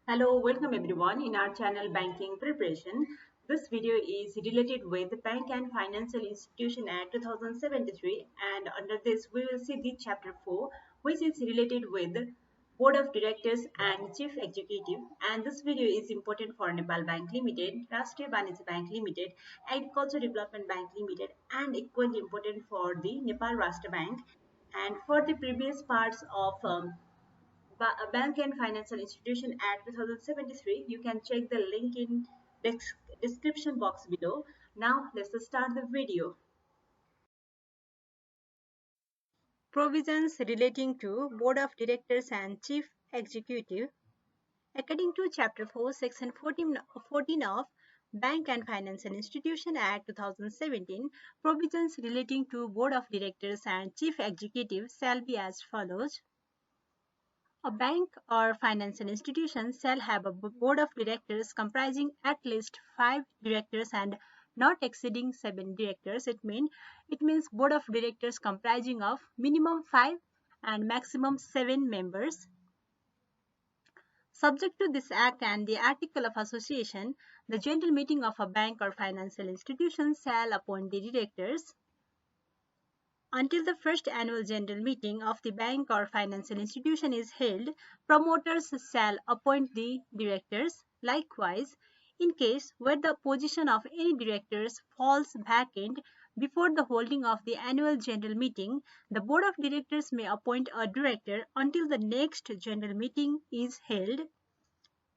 Hello, welcome everyone in our channel Banking Preparation. This video is related with Bank and Financial Institution Act 2073, and under this we will see the chapter 4, which is related with Board of Directors and Chief Executive. And this video is important for Nepal Bank Limited, Rashtriya Banijya Bank Limited, Agriculture Development Bank Limited, and equally important for the Nepal Rashtra Bank. And for the previous parts of Bank and Financial Institution Act 2073. You can check the link in description box below. Now let's start the video. Provisions relating to Board of Directors and Chief Executive. According to Chapter 4, Section 14 of Bank and Financial Institution Act 2017, provisions relating to Board of Directors and Chief Executive shall be as follows. A bank or financial institution shall have a board of directors comprising at least 5 directors and not exceeding 7 directors. It means board of directors comprising of minimum 5 and maximum 7 members. Subject to this act and the article of association, the general meeting of a bank or financial institution shall appoint the directors. Until the first annual general meeting of the bank or financial institution is held, promoters shall appoint the directors. Likewise, in case where the position of any directors falls vacant before the holding of the annual general meeting, the board of directors may appoint a director until the next general meeting is held.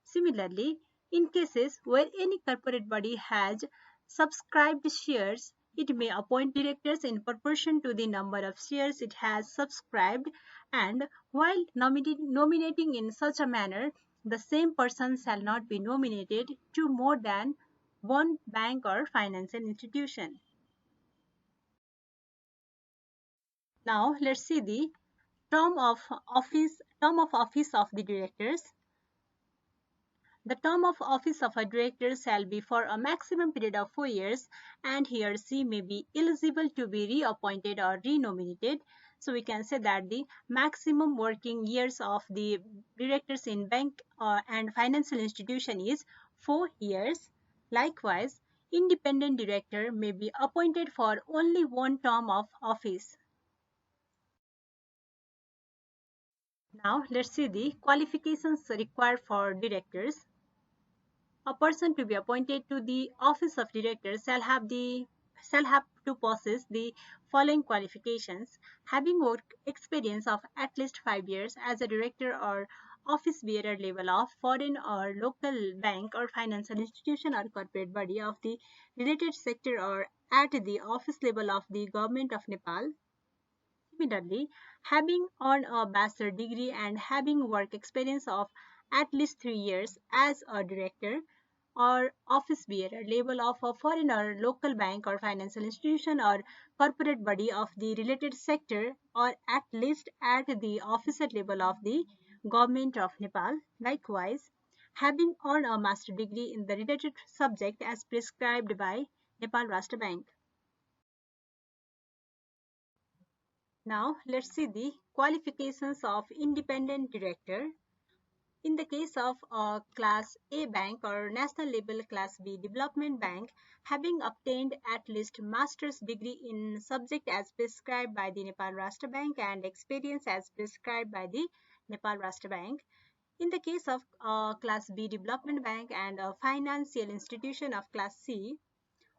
Similarly, in cases where any corporate body has subscribed shares, it may appoint directors in proportion to the number of shares it has subscribed, and while nominating in such a manner, the same person shall not be nominated to more than one bank or financial institution. Now let's see the term of office of the directors. The term of office of a director shall be for a maximum period of 4 years, and he or she may be eligible to be reappointed or renominated. So we can say that the maximum working years of the directors in bank and financial institution is 4 years. Likewise, independent director may be appointed for only one term of office. Now let's see the qualifications required for directors. A person to be appointed to the office of director shall have to possess the following qualifications: having work experience of at least 5 years as a director or office bearer level of foreign or local bank or financial institution or corporate body of the related sector or at the office level of the government of Nepal. Similarly, having earned a bachelor degree and having work experience of at least 3 years as a director or office bearer level of a foreign or local bank or financial institution or corporate body of the related sector, or at least at the officer level of the government of Nepal. Likewise, having earned a master degree in the related subject as prescribed by Nepal Rashtra Bank. Now let's see the qualifications of independent director. In the case of a Class A bank or national level Class B development bank, having obtained at least master's degree in subject as prescribed by the Nepal Rashtra Bank and experience as prescribed by the Nepal Rashtra Bank. In the case of a Class B development bank and a financial institution of Class C,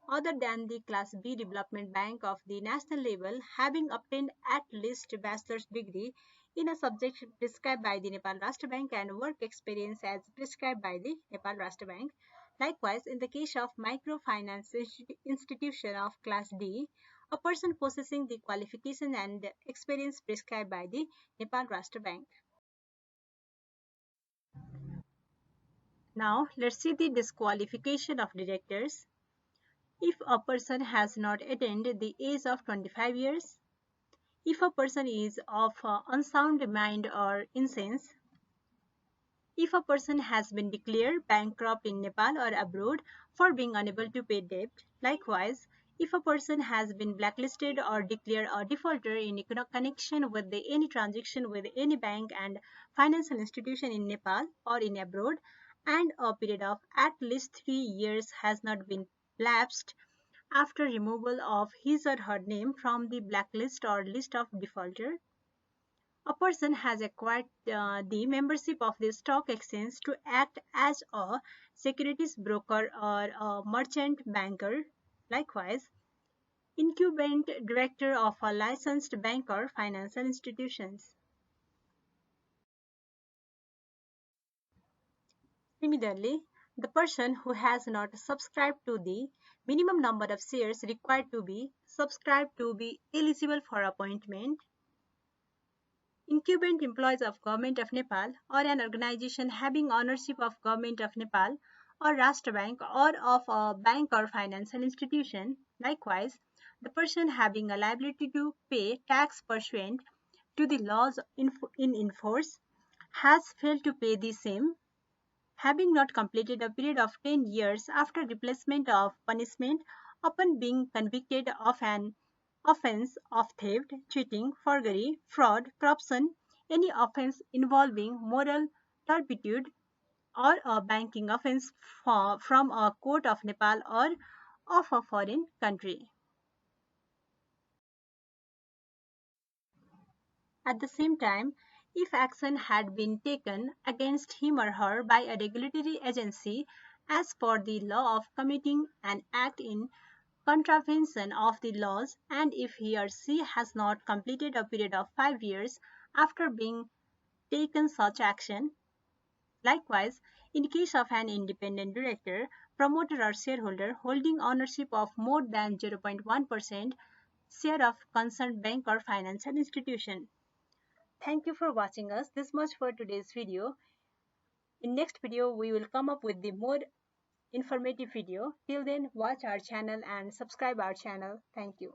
other than the Class B development bank of the national level, having obtained at least a bachelor's degree in a subject prescribed by the Nepal Rashtra Bank and work experience as prescribed by the Nepal Rashtra Bank. Likewise, in the case of microfinance institution of Class D, a person possessing the qualification and experience prescribed by the Nepal Rashtra Bank. Now, let's see the disqualification of directors. If a person has not attained the age of 25 years, if a person is of unsound mind or insane, if a person has been declared bankrupt in Nepal or abroad for being unable to pay debt, likewise, If a person has been blacklisted or declared a defaulter in connection with any transaction with any bank and financial institution in Nepal or in abroad, and a period of at least 3 years has not been lapsed after removal of his or her name from the blacklist or list of defaulter, a person has acquired the membership of the stock exchange to act as a securities broker or a merchant banker. Likewise, incumbent director of a licensed bank or financial institutions. Similarly, the person who has not subscribed to the minimum number of shares required to be subscribed to be eligible for appointment. Incumbent employees of Government of Nepal or an organization having ownership of Government of Nepal or Rashtra Bank or of a bank or financial institution. Likewise, the person having a liability to pay tax pursuant to the laws in force has failed to pay the same, having not completed a period of 10 years after replacement of punishment upon being convicted of an offense of theft, cheating, forgery, fraud, corruption, any offense involving moral turpitude, or a banking offense from a court of Nepal or of a foreign country. At the same time, if action had been taken against him or her by a regulatory agency as per the law of committing an act in contravention of the laws, and if he or she has not completed a period of 5 years after being taken such action. Likewise, in case of an independent director, promoter or shareholder holding ownership of more than 0.1% share of concerned bank or financial institution. Thank you for watching us. This much for today's video. In next video, we will come up with the more informative video. Till then, watch our channel and subscribe our channel. Thank you.